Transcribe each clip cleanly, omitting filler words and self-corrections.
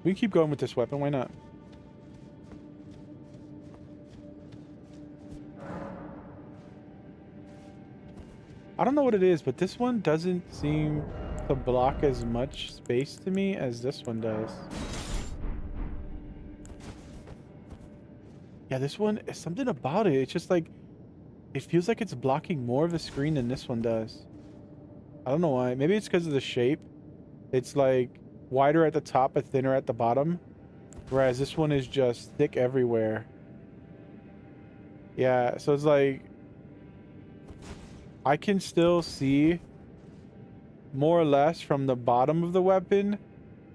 We can keep going with this weapon. Why not? I don't know what it is, but this one doesn't seem to block as much space to me as this one does. Yeah, this one, is something about it. It's just like, it feels like it's blocking more of the screen than this one does. I don't know why. Maybe it's because of the shape. It's like wider at the top but thinner at the bottom. Whereas this one is just thick everywhere. Yeah, so it's like, I can still see more or less from the bottom of the weapon,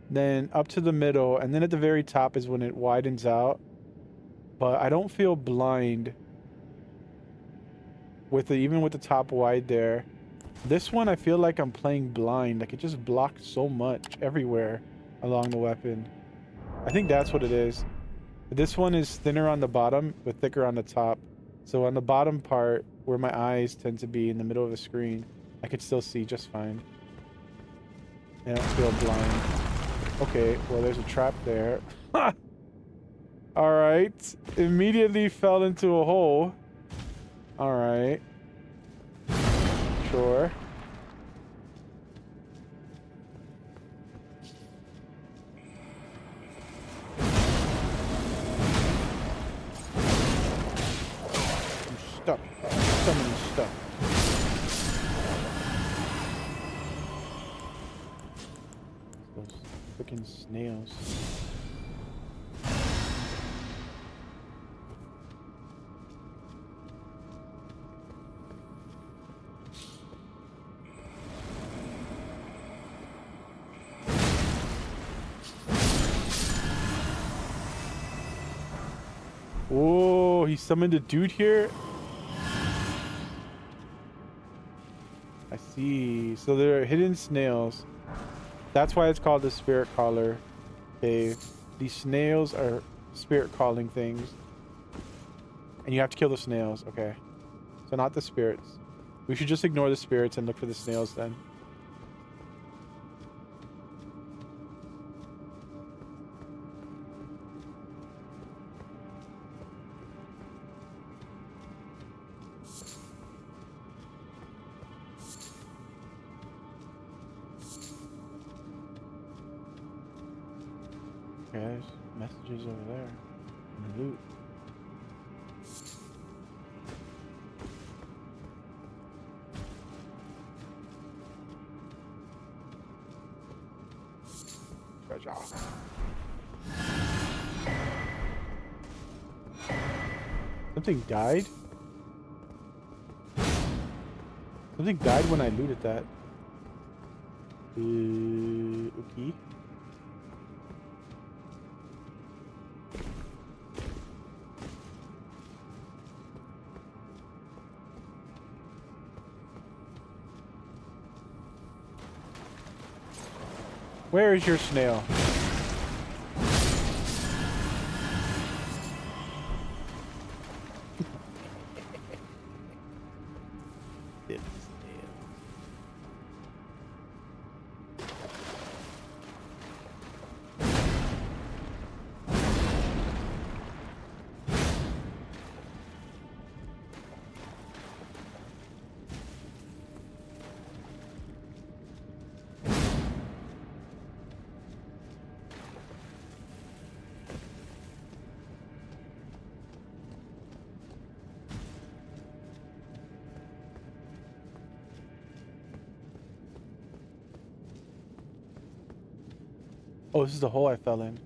then up to the middle, and then at the very top is when it widens out. But I don't feel blind with the, even with the top wide there. This one I feel like I'm playing blind. Like it just blocked so much everywhere along the weapon. I think that's what it is. This one is thinner on the bottom but thicker on the top. So on the bottom part where my eyes tend to be in the middle of the screen, I could still see just fine. I don't feel blind. Okay, well there's a trap there. Alright. Immediately fell into a hole. Alright. Sure. I'm stuck. Someone's stuck. Those freaking snails. Whoa, he summoned a dude here? I see. So there are hidden snails. That's why it's called the Spiritcaller Cave. These snails are spirit calling things. And you have to kill the snails. Okay. So not the spirits. We should just ignore the spirits and look for the snails then. Okay, there's messages over there. And loot. Treasure. Something died? Something died when I looted that. Okay. Where is your snail? Oh, this is the hole I fell in.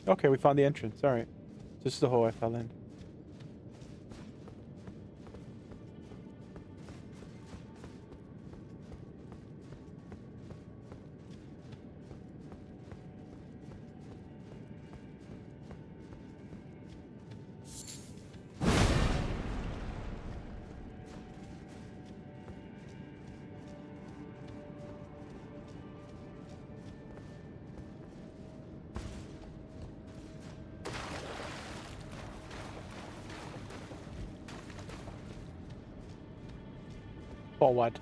Okay, we found the entrance. All right. This is the hole I fell in. Or what?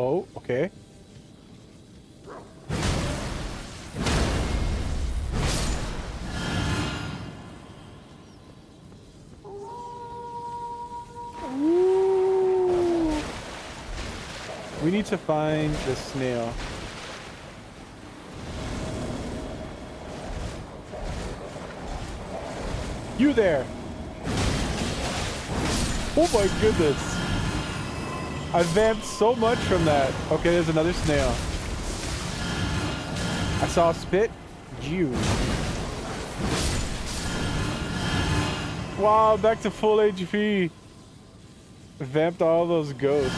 Oh, okay. Ooh. We need to find the snail. You there! Oh my goodness! I vamped so much from that. Okay, there's another snail. I saw a spit. Jew. Wow, back to full HP. Vamped all those ghosts.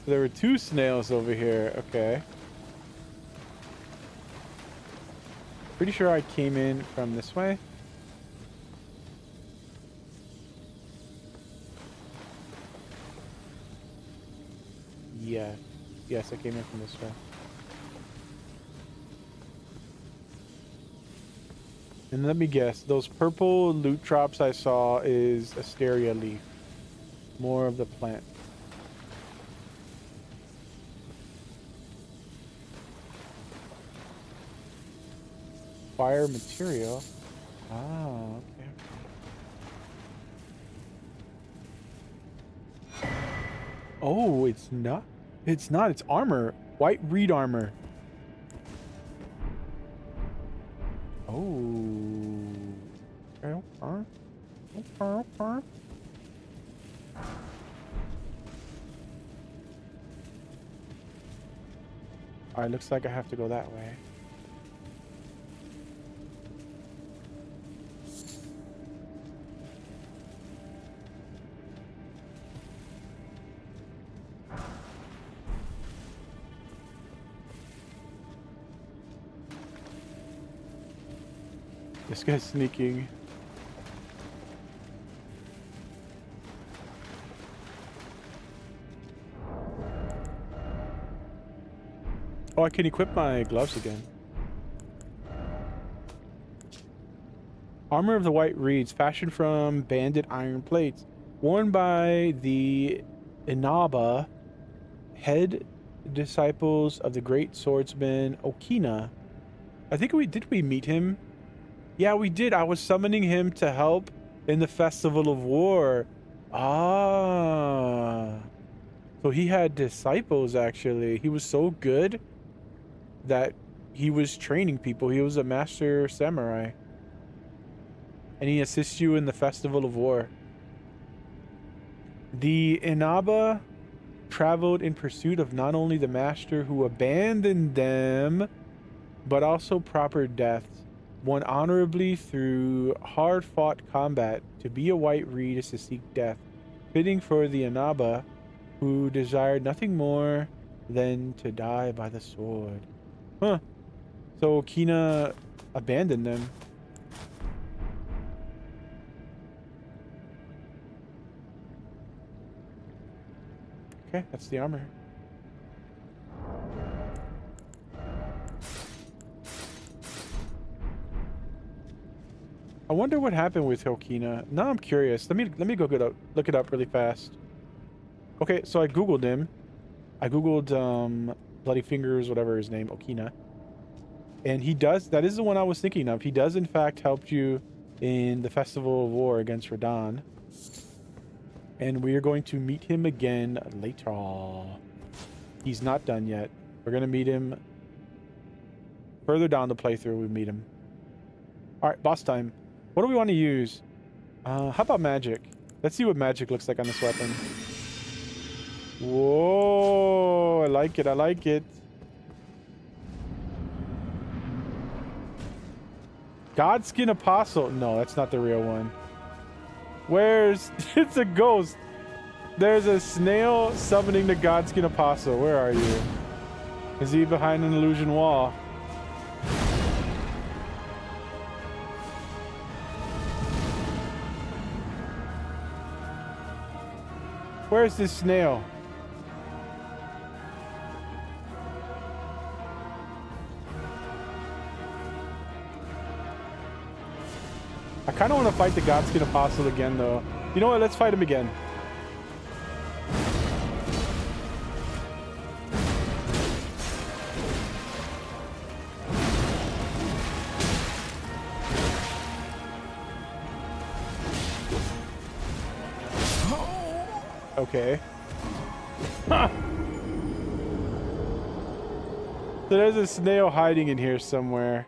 There were 2 snails over here. Okay. Pretty sure I came in from this way. Yeah. Yes, I came in from this way. And let me guess, those purple loot drops I saw is Asteria leaf. More of the plant. Fire material. Ah, okay. Oh, it's not. It's not. It's armor. White reed armor. Oh. Okay. Okay. Alright, looks like I have to go that way. This guy's sneaking. Oh, I can equip my gloves again. Armor of the White Reeds, fashioned from banded iron plates, worn by the Inaba, head disciples of the great swordsman Okina. I think we meet him? Yeah, we did. I was summoning him to help in the Festival of War. Ah. So he had disciples, actually. He was so good that he was training people. He was a master samurai. And he assists you in the Festival of War. The Inaba traveled in pursuit of not only the master who abandoned them, but also proper deaths. Won honorably through hard-fought combat. To be a white reed is to seek death, fitting for the Inaba, who desired nothing more than to die by the sword. Huh. So Okina abandoned them. Okay, that's the armor. I wonder what happened with Okina. Now I'm curious. Let me go look it up really fast. Okay, so I googled him. I googled Bloody Fingers, whatever his name, Okina. And he does, that is the one I was thinking of. He does in fact help you in the Festival of War against Radahn. And we are going to meet him again later. He's not done yet. We're going to meet him further down the playthrough. We meet him. All right, boss time. What do we want to use? How about magic? Let's see what magic looks like on this weapon. Whoa, I like it. I like it. Godskin Apostle. No, that's not the real one. Where's... It's a ghost. There's a snail summoning the Godskin Apostle. Where are you? Is he behind an illusion wall? Where's this snail? I kind of want to fight the Godskin Apostle again, though. You know what? Let's fight him again. Okay. Huh. So there's a snail hiding in here somewhere.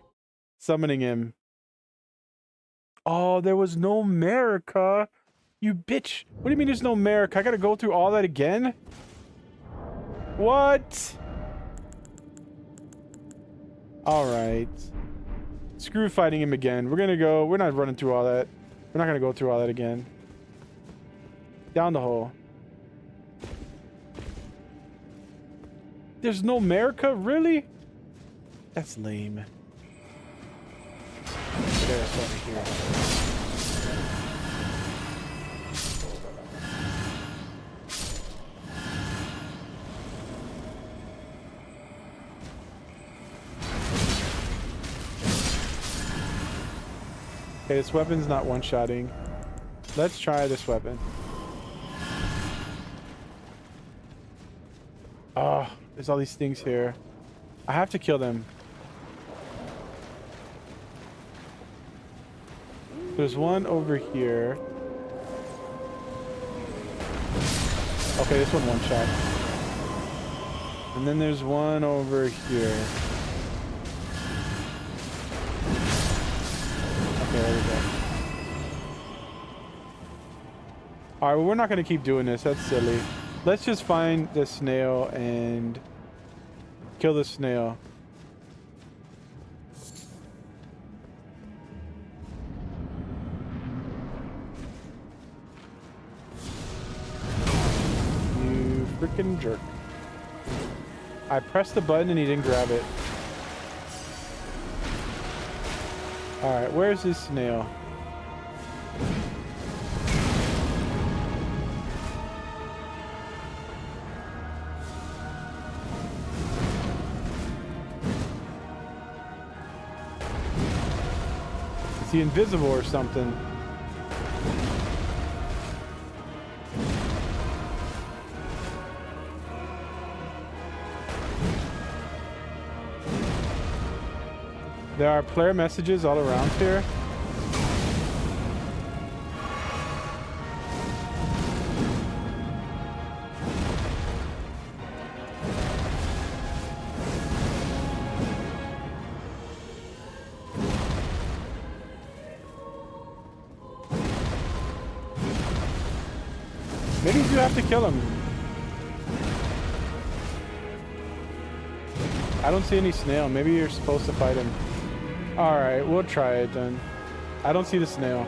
Summoning him. Oh, there was no America. You bitch. What do you mean there's no America? I gotta go through all that again? What? Alright. Screw fighting him again. We're gonna go. We're not running through all that. We're not gonna go through all that again. Down the hole. There's no America? Really? That's lame. There's over here. Okay, this weapon's not one-shotting. Let's try this weapon. Oh, there's all these things here. I have to kill them. There's one over here. Okay, this one shot. And then there's one over here. Okay, there we go. Alright, well, we're not going to keep doing this. That's silly. Let's just find the snail and kill the snail. You freaking jerk. I pressed the button and he didn't grab it. Alright, where's this snail? Is he invisible or something? There are player messages all around here. Maybe you do have to kill him. I don't see any snail. Maybe you're supposed to fight him. Alright, we'll try it then. I don't see the snail.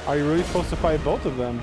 Are you really supposed to fight both of them?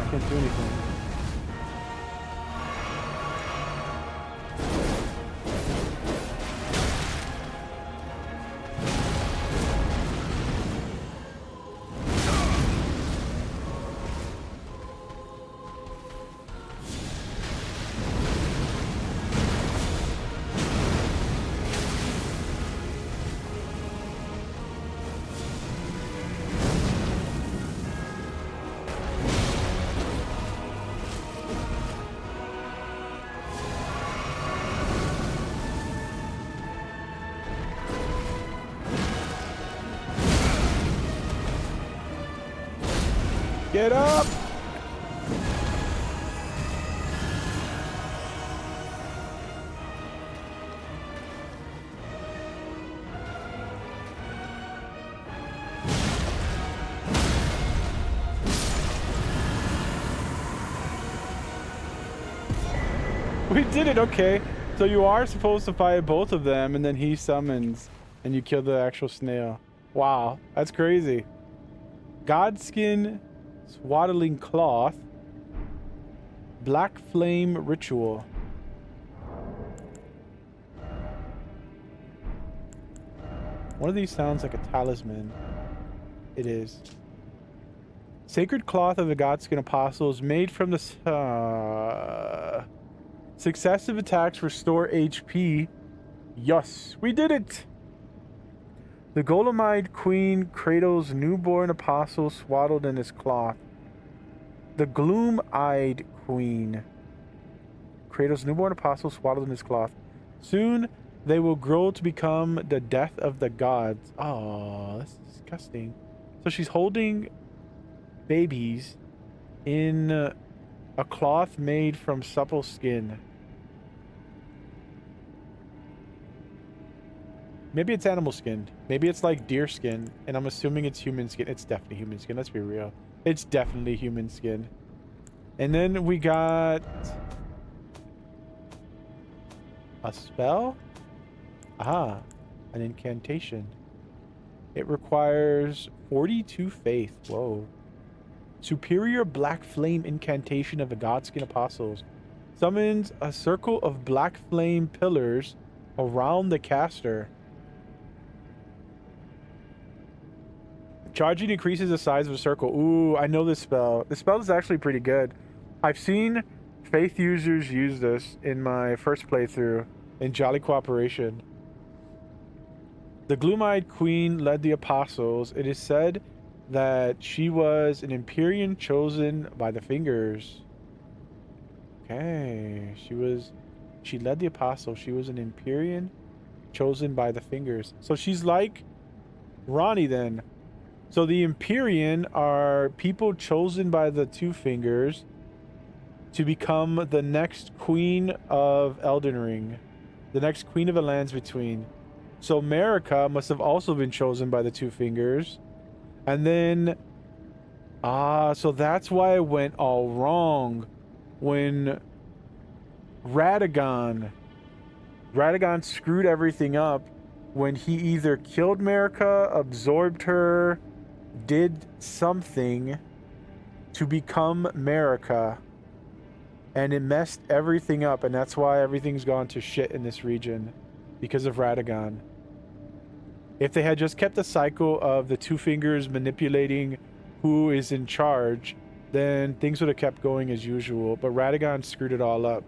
Can't do anything. Get up! We did it, okay. So you are supposed to fight both of them, and then he summons, and you kill the actual snail. Wow, that's crazy. Godskin swaddling cloth. Black flame ritual. One of these sounds like a talisman. It is. Sacred cloth of the Godskin apostles made from the successive attacks restore HP. Yes, we did it. The Golemide Queen cradles newborn apostle swaddled in his cloth. The Gloom-eyed Queen cradles newborn apostle swaddled in his cloth. Soon they will grow to become the death of the gods. Oh, that's disgusting. So she's holding babies in a cloth made from supple skin. Maybe it's animal skin. Maybe it's like deer skin. And I'm assuming it's human skin. It's definitely human skin. Let's be real. It's definitely human skin. And then we got a spell. Ah, an incantation. It requires 42 faith. Whoa. Superior black flame incantation of the Godskin apostles. Summons a circle of black flame pillars around the caster. Charging increases the size of the circle. Ooh, I know this spell. This spell is actually pretty good. I've seen faith users use this in my first playthrough in Jolly Cooperation. The Gloom-eyed Queen led the apostles. It is said that she was an Empyrean chosen by the Fingers. Okay, she led the apostles. She was an Empyrean chosen by the Fingers. So she's like Ronnie then. So the Empyrean are people chosen by the Two Fingers to become the next queen of Elden Ring. The next queen of the lands between. So Marika must have also been chosen by the Two Fingers. And then... so that's why it went all wrong. When Radagon screwed everything up when he either killed Marika, absorbed her, did something to become Marika, and it messed everything up, and that's why everything's gone to shit in this region, because of Radagon. If they had just kept the cycle of the Two Fingers manipulating who is in charge, then things would have kept going as usual. But Radagon screwed it all up.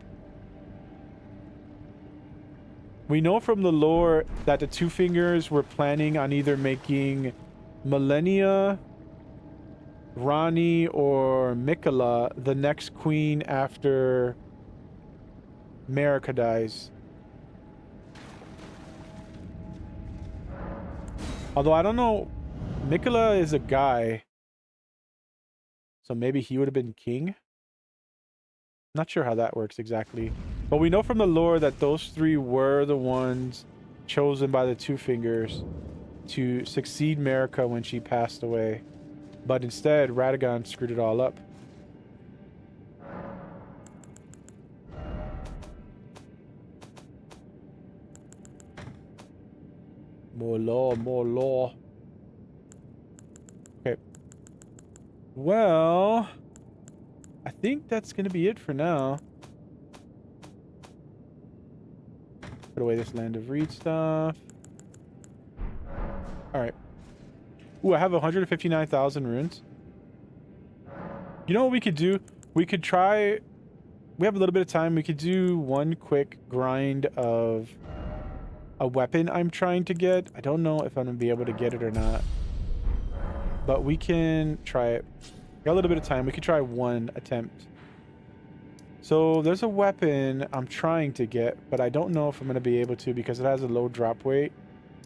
We know from the lore that the Two Fingers were planning on either making Millennia, Rani, or Mikola the next queen after Marika dies. Although I don't know, Mikola is a guy, so maybe he would have been king. Not sure how that works exactly. But we know from the lore that those three were the ones chosen by the Two Fingers to succeed Marika when she passed away. But instead, Radagon screwed it all up. More law, more law. Okay. Well, I think that's going to be it for now. Put away this Land of Reed stuff. Alright. Ooh, I have 159,000 runes. You know what we could do? We could try... We have a little bit of time. We could do one quick grind of a weapon I'm trying to get. I don't know if I'm going to be able to get it or not. But we can try it. Got a little bit of time. We could try one attempt. So there's a weapon I'm trying to get, but I don't know if I'm going to be able to because it has a low drop weight.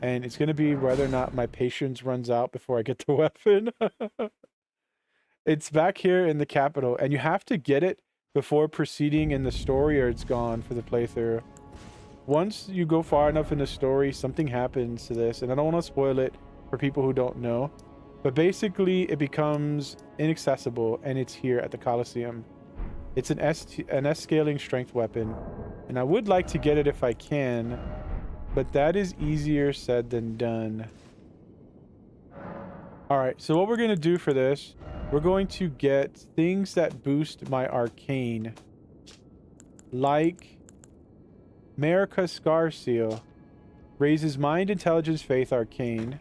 And it's going to be whether or not my patience runs out before I get the weapon. It's back here in the capital, and you have to get it before proceeding in the story or it's gone for the playthrough. Once you go far enough in the story, something happens to this, and I don't want to spoil it for people who don't know. But basically, it becomes inaccessible, and it's here at the Colosseum. It's an S-scaling strength weapon, and I would like to get it if I can, but that is easier said than done. Alright, so what we're going to do for this, we're going to get things that boost my arcane. Like Marika Scar Seal. Raises mind, intelligence, faith, arcane.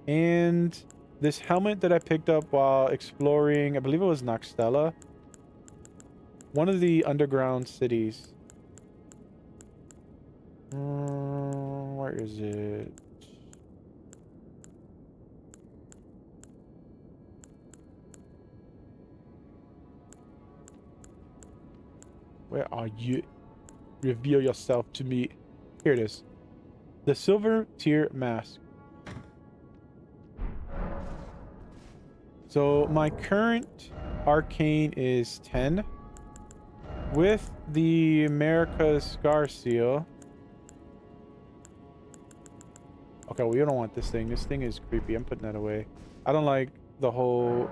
And this helmet that I picked up while exploring, I believe it was Noxtella. One of the underground cities. Where is it? Where are you? Reveal yourself to me. Here it is. The Silver Tier Mask. So my current arcane is 10. With the Marika Scar Seal. Okay, we don't want this thing. This thing is creepy. I'm putting that away. I don't like the whole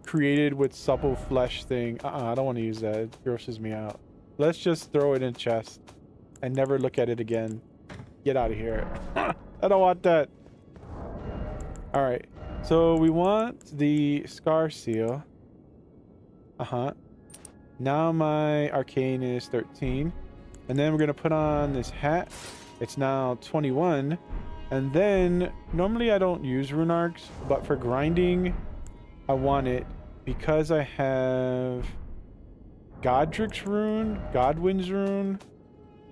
created with supple flesh thing. I don't want to use that. It grosses me out. Let's just throw it in chest and never look at it again. Get out of here. I don't want that. All right. So we want the Scar Seal. Now my arcane is 13. And then we're going to put on this hat. It's now 21. And then normally I don't use rune arcs, but for grinding I want it because I have Godric's rune, Godwin's rune.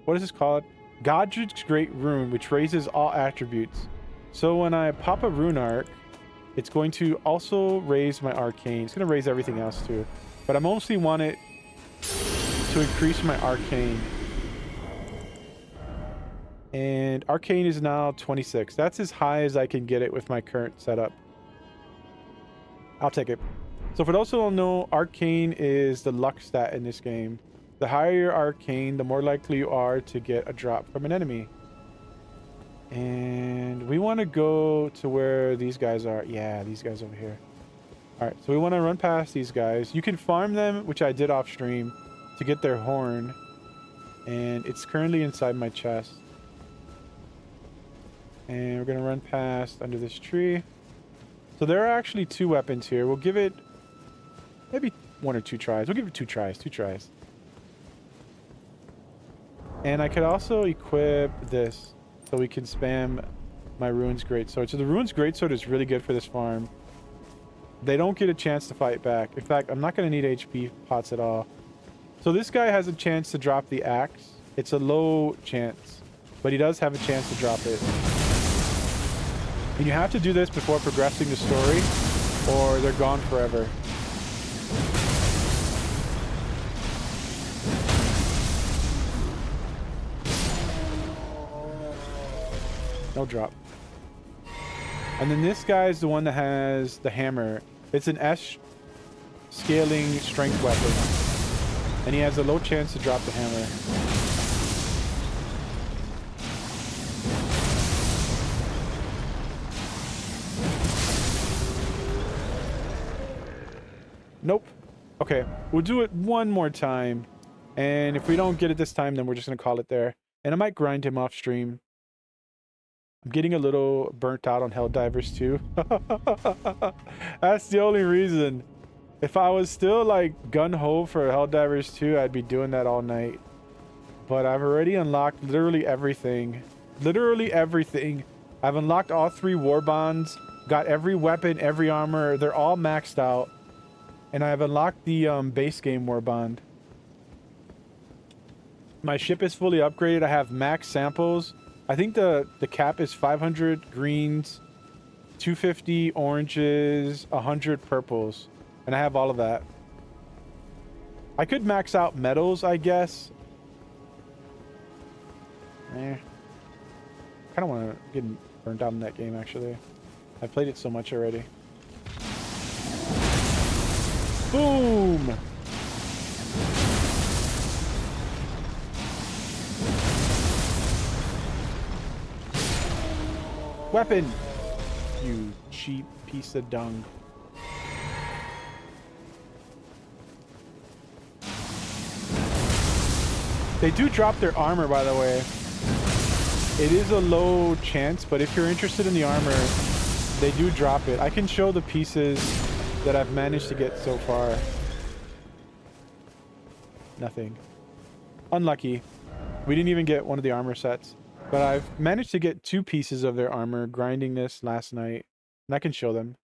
What is this called? Godric's Great Rune, which raises all attributes. So when I pop a rune arc, it's going to also raise my arcane. It's going to raise everything else too. But I mostly want it to increase my arcane. And arcane is now 26. That's as high as I can get it with my current setup. I'll take it. So for those who don't know, arcane is the luck stat in this game. The higher your arcane, the more likely you are to get a drop from an enemy. And we want to go to where these guys are. Yeah, these guys over here. Alright, so we want to run past these guys. You can farm them, which I did off stream, to get their horn. And it's currently inside my chest. And we're going to run past under this tree. So there are actually two weapons here. We'll give it maybe one or two tries. We'll give it two tries. And I could also equip this so we can spam my Runes Greatsword. So the Runes Greatsword is really good for this farm. they don't get a chance to fight back. In fact, I'm not going to need HP pots at all. So this guy has a chance to drop the axe. It's a low chance, but he does have a chance to drop it. And you have to do this before progressing the story, or they're gone forever. No drop. And then this guy is the one that has the hammer. It's an S scaling strength weapon. And he has a low chance to drop the hammer. Nope. Okay, we'll do it one more time. And if we don't get it this time, then we're just going to call it there. And I might grind him off stream. I'm getting a little burnt out on Helldivers too. That's the only reason. If I was still like gun-ho for Helldivers 2, I'd be doing that all night. But I've already unlocked literally everything. Literally everything. I've unlocked all 3 war bonds, got every weapon, every armor. They're all maxed out. And I've unlocked the base game war bond. My ship is fully upgraded. I have max samples. I think the cap is 500 greens, 250 oranges, 100 purples. And I have all of that. I could max out metals, I guess. I kind of want to get burnt out in that game, actually. I played it so much already. Boom! Weapon! You cheap piece of dung. They do drop their armor, by the way. It is a low chance, but if you're interested in the armor, they do drop it. I can show the pieces that I've managed to get so far. Nothing. Unlucky. We didn't even get one of the armor sets. But I've managed to get 2 pieces of their armor grinding this last night. And I can show them.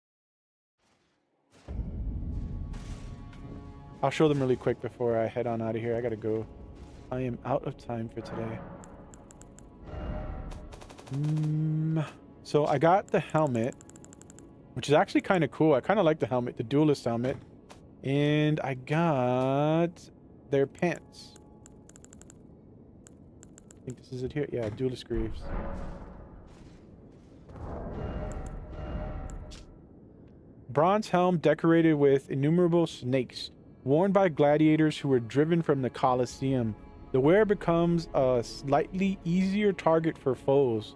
I'll show them really quick before I head on out of here. I gotta go. I am out of time for today. So I got the helmet, which is actually kind of cool. I kind of like the helmet, the duelist helmet. And I got their pants. I think this is it here. Yeah, duelist greaves. Bronze helm decorated with innumerable snakes, worn by gladiators who were driven from the Colosseum. The wearer becomes a slightly easier target for foes.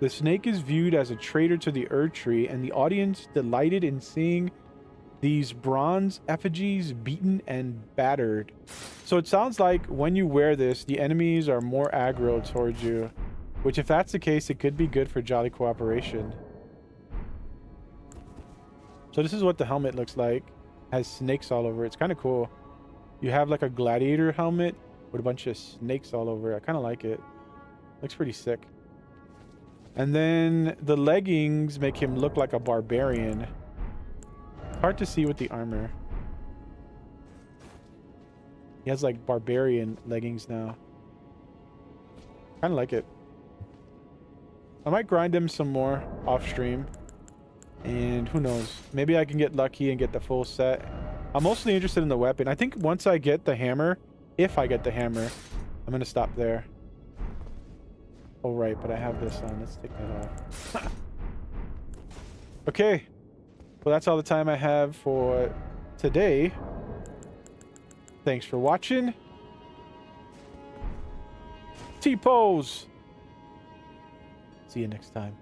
The snake is viewed as a traitor to the Earth Tree, and the audience delighted in seeing these bronze effigies beaten and battered. So it sounds like when you wear this, the enemies are more aggro towards you. Which, if that's the case, it could be good for jolly cooperation. So this is what the helmet looks like. It has snakes all over it. It's kind of cool. You have like a gladiator helmet with a bunch of snakes all over it. I kind of like it. Looks pretty sick. And then the leggings make him look like a barbarian. Hard to see with the armor. He has like barbarian leggings now. Kind of like it. I might grind him some more off stream. And who knows? Maybe I can get lucky and get the full set. I'm mostly interested in the weapon. I think once I get the hammer, if I get the hammer, I'm going to stop there. Oh, right. But I have this on. Let's take that off. Okay. Well, that's all the time I have for today. Thanks for watching. T-pose. See you next time.